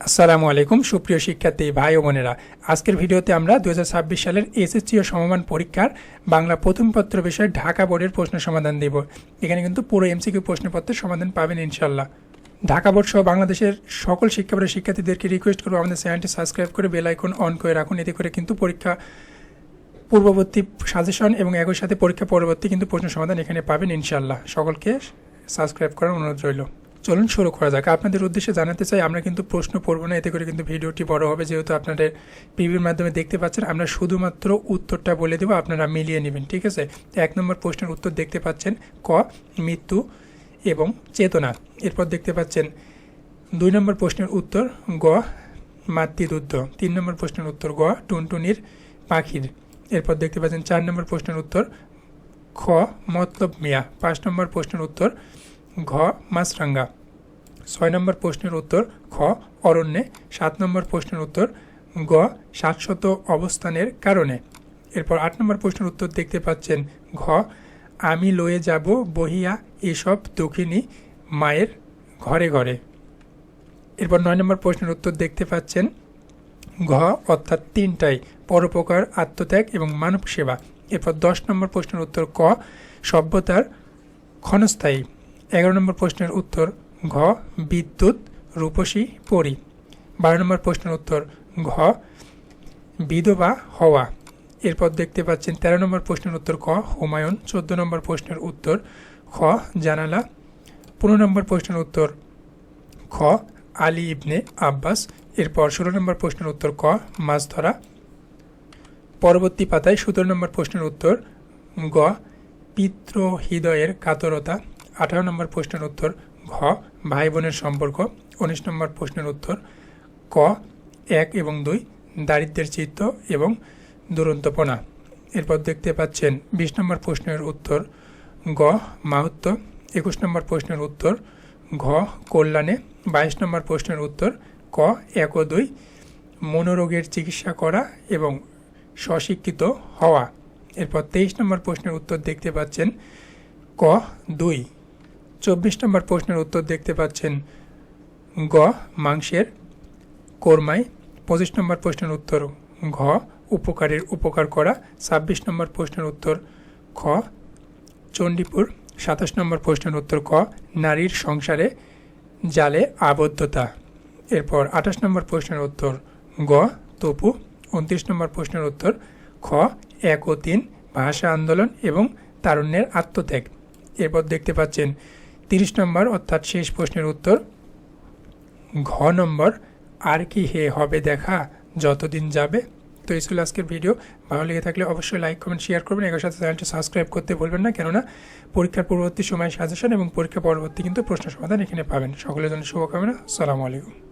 আসসালামু আলাইকুম সুপ্রিয় শিক্ষার্থী ভাই ও বোনেরা, আজকের ভিডিওতে আমরা 2026 সালের এসএসসি ও সমমান পরীক্ষার বাংলা প্রথম পত্র বিষয়ে ঢাকা বোর্ডের প্রশ্ন সমাধান দেব। এখানে কিন্তু পুরো এমসিকিউ প্রশ্নপত্রের সমাধান পাবেন ইনশাল্লাহ। ঢাকা বোর্ড সহ বাংলাদেশের সকল শিক্ষা বোর্ডের শিক্ষার্থীদেরকে রিকোয়েস্ট করব আমাদের চ্যানেলটি সাবস্ক্রাইব করে বেল আইকন অন করে রাখুন। এতে করে কিন্তু পরীক্ষা পূর্ববর্তী সাজেশন এবং একই সাথে পরীক্ষা পরবর্তী কিন্তু প্রশ্ন সমাধান এখানে পাবেন ইনশাল্লাহ। সকলকে সাবস্ক্রাইব করার অনুরোধ রইল। চলুন শুরু করা যাক। আপনাদের উদ্দেশ্যে জানাতে চাই আমরা কিন্তু প্রশ্ন পড়ব না, এতে করে কিন্তু ভিডিওটি বড় হবে। যেহেতু আপনাদের পিভির মাধ্যমে দেখতে পাচ্ছেন, আমরা শুধুমাত্র উত্তরটা বলে দেবো, আপনারা মিলিয়ে নেবেন, ঠিক আছে। 1 নম্বর প্রশ্নের উত্তর দেখতে পাচ্ছেন ক মৃত্যু এবং চেতনা। এরপর দেখতে পাচ্ছেন 2 নম্বর প্রশ্নের উত্তর গ মাতৃদুগ্ধ। 3 নম্বর প্রশ্নের উত্তর গ টুনটুনির পাখির। এরপর দেখতে পাচ্ছেন 4 নম্বর প্রশ্নের উত্তর খ মতলব মিয়া। 5 নম্বর প্রশ্নের উত্তর ঘ মাছরাঙ্গা। 6 নম্বর প্রশ্নের উত্তর খ অরণ্যে। 7 নম্বর প্রশ্নের উত্তর গ শাশ্বত অবস্থানের কারণে। এরপর 8 নম্বর প্রশ্নের উত্তর দেখতে পাচ্ছেন ঘ আমি লয়ে যাব বহিয়া এসব দক্ষিণী মায়ের ঘরে ঘরে। এরপর 9 নম্বর প্রশ্নের উত্তর দেখতে পাচ্ছেন ঘ অর্থাৎ 3টাই পরোপকার, আত্মত্যাগ এবং মানব সেবা। এরপর 10 নম্বর প্রশ্নের উত্তর ক সভ্যতার ক্ষণস্থায়ী। 11 নম্বর প্রশ্নের উত্তর ঘ বিদ্যুৎ রূপসী পরি। 12 নম্বর প্রশ্নের উত্তর ঘ বিধবা হওয়া। এরপর দেখতে পাচ্ছেন 13 নম্বর প্রশ্নের উত্তর খ হুমায়ুন। 14 নম্বর প্রশ্নের উত্তর খ জানালা। 15 নম্বর প্রশ্নের উত্তর খ আলী ইবনে আব্বাস। এরপর 16 নম্বর প্রশ্নের উত্তর ক মাছ ধরা। পরবর্তী পাতায় 17 নম্বর প্রশ্নের উত্তর গ পিতৃহৃদয়ের কাতরতা। 18 নম্বর প্রশ্নের উত্তর ঘ ভাই বোনের সম্পর্ক। 19 নম্বর প্রশ্নের উত্তর ক 1 এবং 2 দারিদ্র্যের চিত্ত এবং দুরন্তপনা। এরপর দেখতে পাচ্ছেন 20 নম্বর প্রশ্নের উত্তর গ মাহাত্ম। 21 নম্বর প্রশ্নের উত্তর ঘ কল্যাণে। 22 নম্বর প্রশ্নের উত্তর ক 1 ও 2 মনোরোগের চিকিৎসা করা এবং স্বশিক্ষিত হওয়া। এরপর 23 নম্বর প্রশ্নের উত্তর দেখতে পাচ্ছেন ক 2। 24 নম্বর প্রশ্নের উত্তর দেখতে পাচ্ছেন গ মাংসের কোরমায়। 25 নম্বর প্রশ্নের উত্তর ঘ উপকারের উপকার করা। 26 নম্বর প্রশ্নের উত্তর খ চণ্ডীপুর। 27 নম্বর প্রশ্নের উত্তর ক নারীর সংসারে জালে আবদ্ধতা। এরপর 28 নম্বর প্রশ্নের উত্তর গ তপু। 29 নম্বর প্রশ্নের উত্তর খ 1 ও 3 ভাষা আন্দোলন এবং তারুণ্যের আত্মত্যাগ। এরপর দেখতে পাচ্ছেন 30 নম্বর অর্থাৎ শেষ প্রশ্নের উত্তর ঘ নম্বর আর কি হে হবে দেখা যতদিন যাবে। তো এই ছিল আজকের ভিডিও। ভালো লেগে থাকলে অবশ্যই লাইক কমেন্ট শেয়ার করবেন। একই সাথে চ্যানেলটি সাবস্ক্রাইব করতে ভুলবেন না, কেননা পরীক্ষার পূর্ববর্তী সময় সাজেশন এবং পরীক্ষা পরবর্তী কিন্তু প্রশ্ন সমাধান এখানে পাবেন। সকলের জন্য শুভকামনা। আসসালামু আলাইকুম।